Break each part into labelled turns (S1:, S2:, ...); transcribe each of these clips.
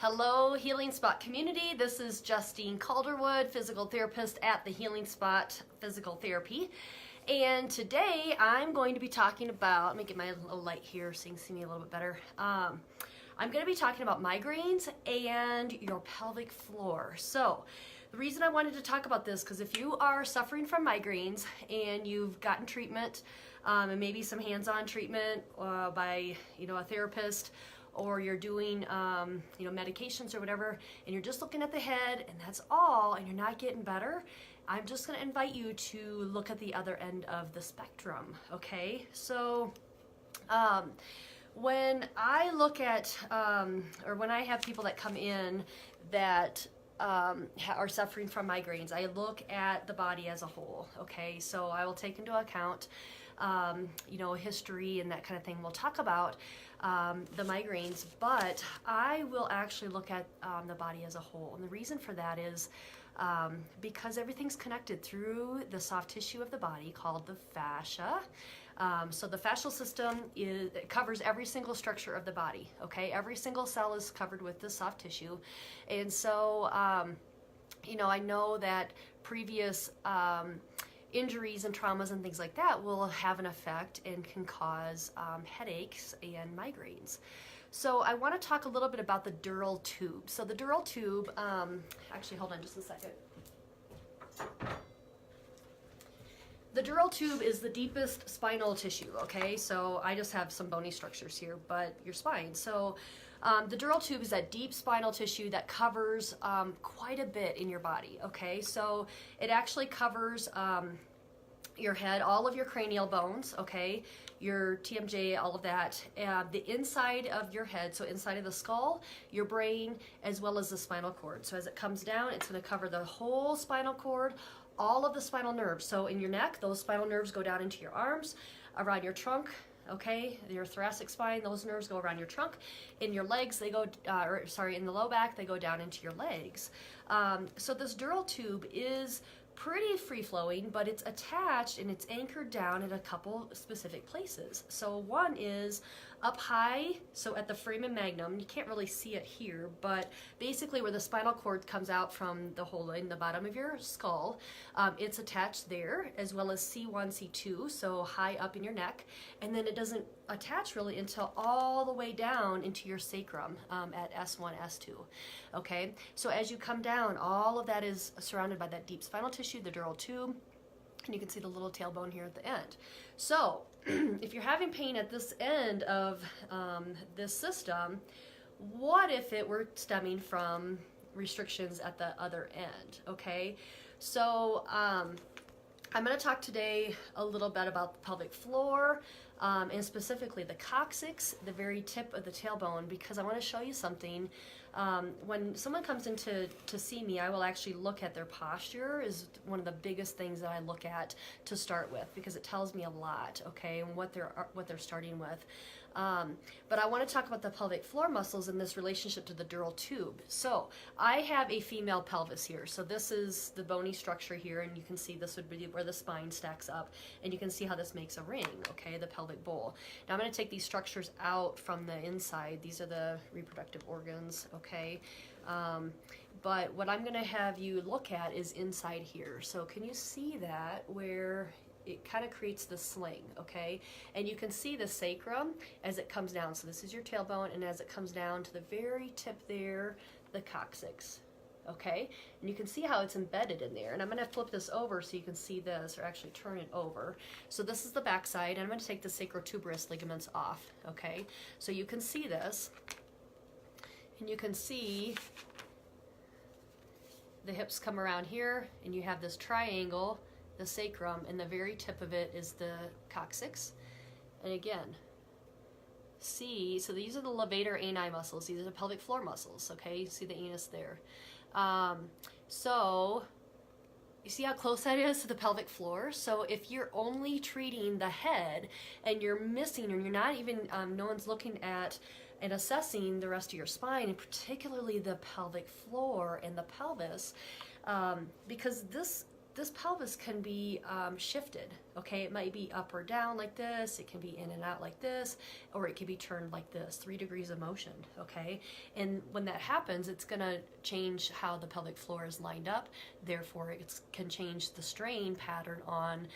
S1: Hello, Healing Spot community. This is Justine Calderwood, physical therapist at the Healing Spot Physical Therapy. And today I'm going to be talking about, let me get my little light here so you can see me a little bit better. I'm going to be talking about migraines and your pelvic floor. So the reason I wanted to talk about this, because if you are suffering from migraines and you've gotten treatment and maybe some hands-on treatment by a therapist, or you're doing medications or whatever, and you're just looking at the head and that's all, and you're not getting better, I'm just going to invite you to look at the other end of the spectrum. Okay, so when I look at or when I have people that come in that are suffering from migraines, I look at the body as a whole. Okay, so I will take into account history and that kind of thing. We'll talk about the migraines, but I will actually look at the body as a whole. And the reason for that is because everything's connected through the soft tissue of the body called the fascia. So the fascial system it covers every single structure of the body. Okay, every single cell is covered with the soft tissue, and so I know that previous injuries and traumas and things like that will have an effect and can cause headaches and migraines. So I want to talk a little bit about the dural tube. So the dural tube, actually hold on just a second. The dural tube is the deepest spinal tissue, okay? So I just have some bony structures here, but your spine. So the dural tube is that deep spinal tissue that covers quite a bit in your body, okay? So it actually covers your head, all of your cranial bones, okay? Your TMJ, all of that, the inside of your head, so inside of the skull, your brain, as well as the spinal cord. So as it comes down, it's going to cover the whole spinal cord, all of the spinal nerves. So in your neck, those spinal nerves go down into your arms, around your trunk, okay, your thoracic spine, those nerves go around your trunk. In your legs, they go, in the low back, they go down into your legs. So this dural tube is pretty free-flowing, but it's attached and it's anchored down in a couple specific places. So one is up high, so at the foramen magnum. You can't really see it here, but basically where the spinal cord comes out from the hole in the bottom of your skull, it's attached there, as well as C1, C2, so high up in your neck, and then it doesn't attach really until all the way down into your sacrum at S1, S2. Okay, so as you come down, all of that is surrounded by that deep spinal tissue, the dural tube, and you can see the little tailbone here at the end. So if you're having pain at this end of this system, what if it were stemming from restrictions at the other end? Okay, so I'm going to talk today a little bit about the pelvic floor, and specifically the coccyx, the very tip of the tailbone, because I want to show you something. When someone comes in to see me, I will actually look at their posture. Is one of the biggest things that I look at to start with, because it tells me a lot, okay, and what they're starting with. But I want to talk about the pelvic floor muscles in this relationship to the dural tube. So I have a female pelvis here. So this is the bony structure here, and you can see this would be where the spine stacks up, and you can see how this makes a ring, okay, the pelvic bowl. Now I'm going to take these structures out from the inside. These are the reproductive organs, okay. But what I'm going to have you look at is inside here. So can you see that where it kind of creates the sling, okay? And you can see the sacrum as it comes down. So this is your tailbone, and as it comes down to the very tip there, the coccyx, okay? And you can see how it's embedded in there. And I'm going to flip this over so you can see this, or actually turn it over. So this is the back side, and I'm going to take the sacrotuberous ligaments off, okay? So you can see this, and you can see the hips come around here, and you have this triangle, the sacrum, and the very tip of it is the coccyx. And again, see, so these are the levator ani muscles. These are the pelvic floor muscles, okay? You see the anus there. So you see how close that is to the pelvic floor? So if you're only treating the head and you're missing, and you're not even, no one's looking at and assessing the rest of your spine, and particularly the pelvic floor and the pelvis, because this pelvis can be shifted, Okay, it might be up or down like this, it can be in and out like this, or it can be turned like this, 3 degrees of motion, okay? And when that happens, it's gonna change how the pelvic floor is lined up, therefore it can change the strain pattern on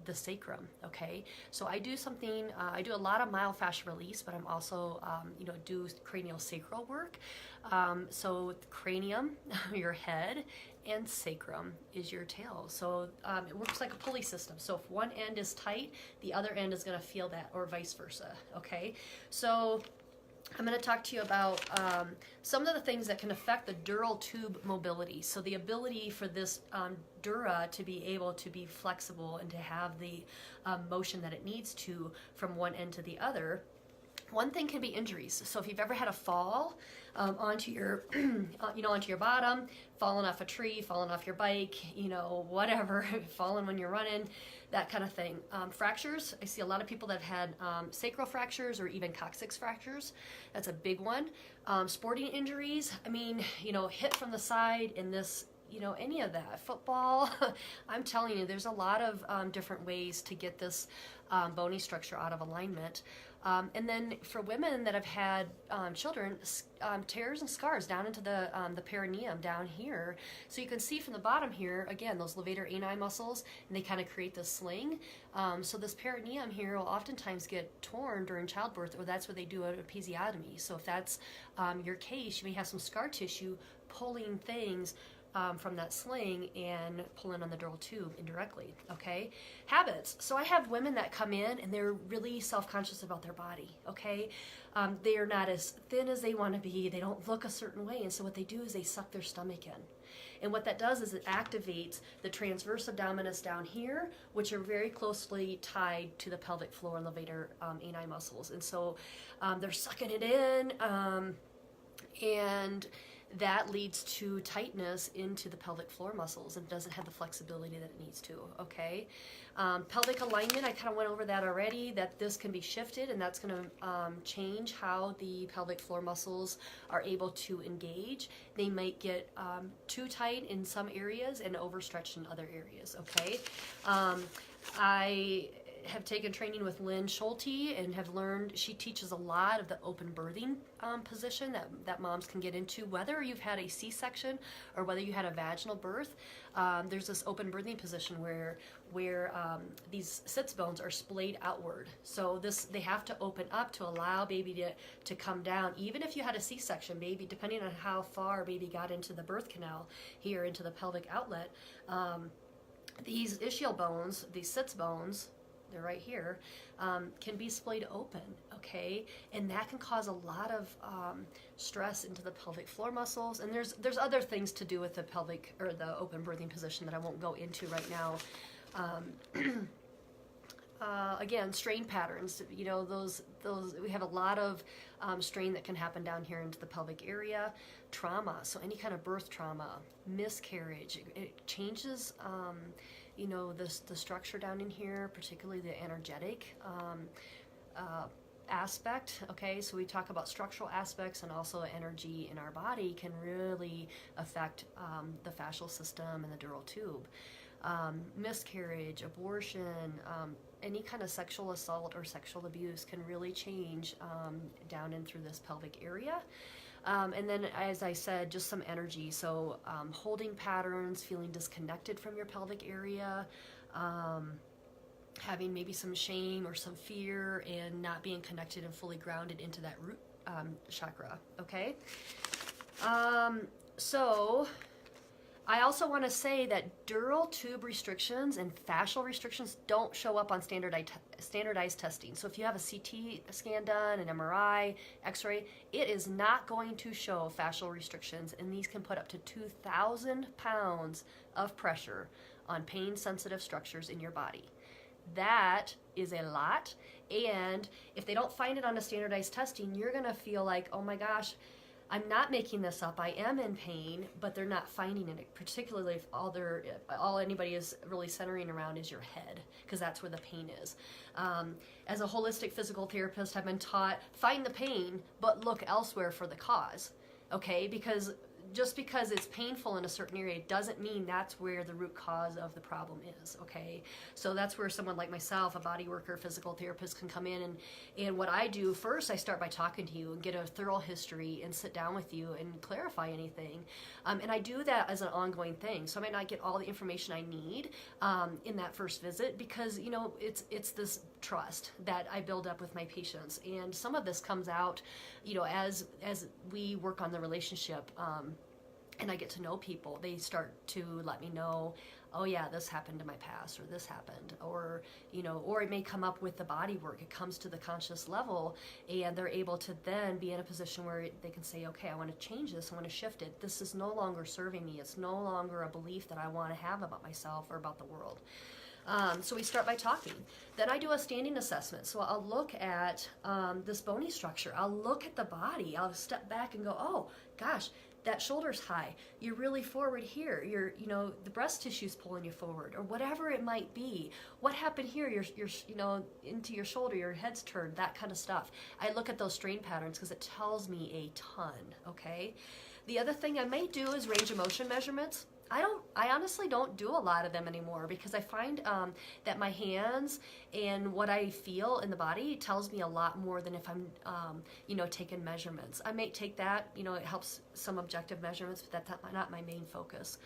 S1: the sacrum, okay? So I do something, I do a lot of mild fascial release, but I'm also, do cranial sacral work. So cranium, your head, and sacrum is your tail. So it works like a pulley system. So if one end is tight, the other end is going to feel that, or vice versa. Okay, so I'm going to talk to you about some of the things that can affect the dural tube mobility. So the ability for this dura to be able to be flexible and to have the motion that it needs to from one end to the other. One thing can be injuries. So if you've ever had a fall onto your, onto your bottom, falling off a tree, falling off your bike, whatever, falling when you're running, that kind of thing. Fractures, I see a lot of people that have had sacral fractures or even coccyx fractures. That's a big one. Sporting injuries, hit from the side in this, any of that. Football, I'm telling you, there's a lot of different ways to get this bony structure out of alignment. And then for women that have had children, tears and scars down into the perineum down here. So you can see from the bottom here, again, those levator ani muscles, and they kind of create this sling. So this perineum here will oftentimes get torn during childbirth, or that's what they do at episiotomy. So if that's your case, you may have some scar tissue pulling things from that sling and pulling on the dural tube indirectly, okay? Habits. So I have women that come in and they're really self-conscious about their body, okay? They are not as thin as they want to be. They don't look a certain way. And so what they do is they suck their stomach in. And what that does is it activates the transverse abdominis down here, which are very closely tied to the pelvic floor and levator ani muscles. And so they're sucking it in, and that leads to tightness into the pelvic floor muscles and doesn't have the flexibility that it needs to, okay? Pelvic alignment, I kind of went over that already, that this can be shifted, and that's going to change how the pelvic floor muscles are able to engage. They might get too tight in some areas and overstretched in other areas, okay? I have taken training with Lynn Schulte and have learned, she teaches a lot of the open birthing position that moms can get into, whether you've had a C-section or whether you had a vaginal birth. There's this open birthing position where these sits bones are splayed outward. So they have to open up to allow baby to come down. Even if you had a C-section, baby, depending on how far baby got into the birth canal here, into the pelvic outlet, these ischial bones, these sits bones, they're right here, can be splayed open, okay? And that can cause a lot of stress into the pelvic floor muscles. And there's other things to do with the pelvic, or the open birthing position, that I won't go into right now. Again, strain patterns, those we have a lot of strain that can happen down here into the pelvic area. Trauma, so any kind of birth trauma, miscarriage, it changes the structure down in here, particularly the energetic aspect, okay? So we talk about structural aspects, and also energy in our body can really affect the fascial system and the dural tube. Miscarriage, abortion, any kind of sexual assault or sexual abuse can really change down in through this pelvic area. And then, as I said, just some energy. So holding patterns, feeling disconnected from your pelvic area, having maybe some shame or some fear, and not being connected and fully grounded into that root chakra, okay? So I also want to say that dural tube restrictions and fascial restrictions don't show up on standardized testing. So if you have a CT scan done, an MRI, X-ray, it is not going to show fascial restrictions, and these can put up to 2,000 pounds of pressure on pain-sensitive structures in your body. That is a lot, and if they don't find it on a standardized testing, you're going to feel like, oh my gosh, I'm not making this up, I am in pain, but they're not finding it, particularly if all anybody is really centering around is your head, because that's where the pain is. As a holistic physical therapist, I've been taught, find the pain, but look elsewhere for the cause, okay? Because just because it's painful in a certain area doesn't mean that's where the root cause of the problem is, okay? So that's where someone like myself, a body worker, physical therapist, can come in, and what I do first, I start by talking to you and get a thorough history and sit down with you and clarify anything. And I do that as an ongoing thing. So I might not get all the information I need in that first visit, because, you know, it's this trust that I build up with my patients. And some of this comes out, you know, as we work on the relationship, and I get to know people, they start to let me know, oh yeah, this happened in my past, or this happened, or, you know, or it may come up with the body work. It comes to the conscious level, and they're able to then be in a position where they can say, okay, I want to change this, I want to shift it. This is no longer serving me. It's no longer a belief that I want to have about myself or about the world. So we start by talking. Then I do a standing assessment. So I'll look at this bony structure. I'll look at the body. I'll step back and go, oh gosh, that shoulder's high. You're really forward here. You know, the breast tissue's pulling you forward, or whatever it might be. What happened here? You're you know, into your shoulder, your head's turned, that kind of stuff. I look at those strain patterns because it tells me a ton, okay? The other thing I may do is range of motion measurements. I honestly don't do a lot of them anymore, because I find that my hands and what I feel in the body tells me a lot more than if I'm, you know, taking measurements. I may take that, you know, it helps some objective measurements, but that's not my main focus.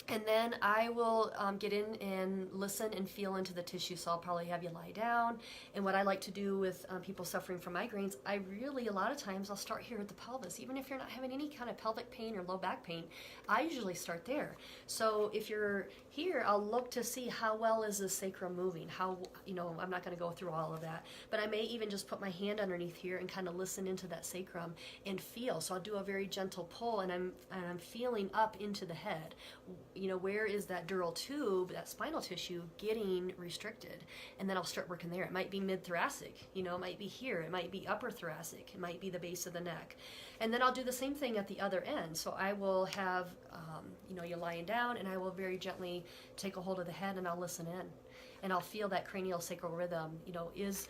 S1: And then I will get in and listen and feel into the tissue. So I'll probably have you lie down. And what I like to do with people suffering from migraines, I really, a lot of times, I'll start here at the pelvis. Even if you're not having any kind of pelvic pain or low back pain, I usually start there. So if you're here, I'll look to see how well is the sacrum moving. How, you know, I'm not going to go through all of that, but I may even just put my hand underneath here and kind of listen into that sacrum and feel. So I'll do a very gentle pull, and I'm feeling up into the head. You know, where is that dural tube, that spinal tissue, getting restricted? And then I'll start working there. It might be mid-thoracic, you know, it might be here, it might be upper thoracic, it might be the base of the neck. And then I'll do the same thing at the other end. So I will have, you know, you're lying down, and I will very gently take a hold of the head, and I'll listen in. And I'll feel that cranial sacral rhythm. You know, is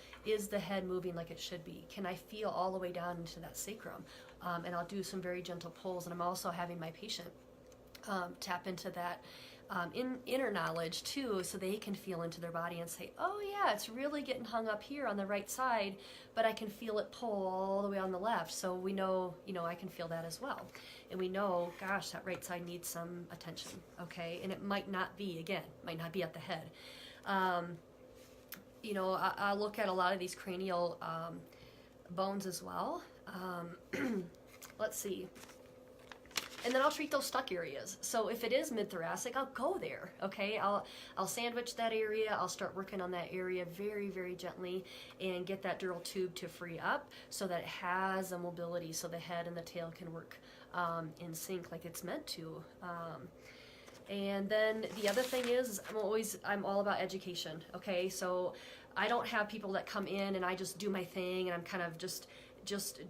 S1: the head moving like it should be? Can I feel all the way down into that sacrum? And I'll do some very gentle pulls, and I'm also having my patient tap into that inner knowledge too, so they can feel into their body and say, oh yeah, it's really getting hung up here on the right side, but I can feel it pull all the way on the left. So we know, you know, I can feel that as well. And we know, gosh, that right side needs some attention, okay? And it might not be, again, might not be at the head. You know, I look at a lot of these cranial bones as well. Let's see. And then I'll treat those stuck areas. So if it is mid-thoracic, I'll go there, okay? I'll sandwich that area. I'll start working on that area very, very gently and get that dural tube to free up so that it has a mobility, so the head and the tail can work in sync like it's meant to. And then the other thing is, I'm all about education, okay? So I don't have people that come in and I just do my thing and I'm kind of just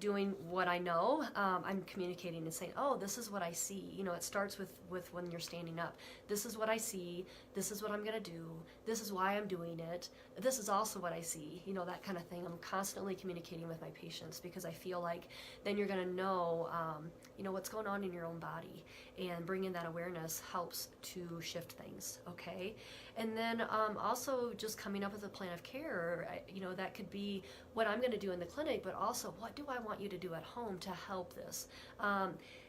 S1: doing what I know. I'm communicating and saying, oh, this is what I see. You know, it starts with when you're standing up. This is what I see. This is what I'm going to do. This is why I'm doing it. This is also what I see. You know, that kind of thing. I'm constantly communicating with my patients because I feel like then you're going to know, you know, what's going on in your own body, and bringing that awareness helps to shift things, okay? And then also just coming up with a plan of care. You know, that could be what I'm going to do in the clinic, but also what do I want you to do at home to help this?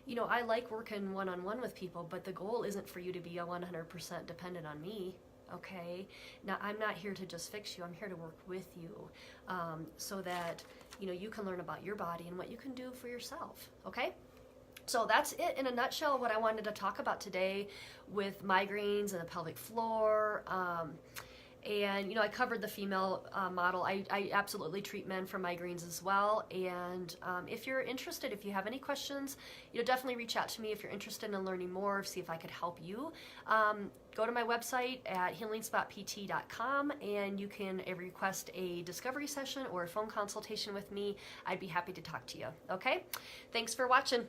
S1: You know, I like working one-on-one with people, but the goal isn't for you to be 100% dependent on me, okay? Now, I'm not here to just fix you. I'm here to work with you so that, you know, you can learn about your body and what you can do for yourself, okay? So that's it in a nutshell, what I wanted to talk about today with migraines and the pelvic floor. And, you know, I covered the female model. I absolutely treat men for migraines as well. And if you're interested, if you have any questions, you know, definitely reach out to me if you're interested in learning more, see if I could help you. Go to my website at healingspotpt.com and you can request a discovery session or a phone consultation with me. I'd be happy to talk to you. Okay? Thanks for watching.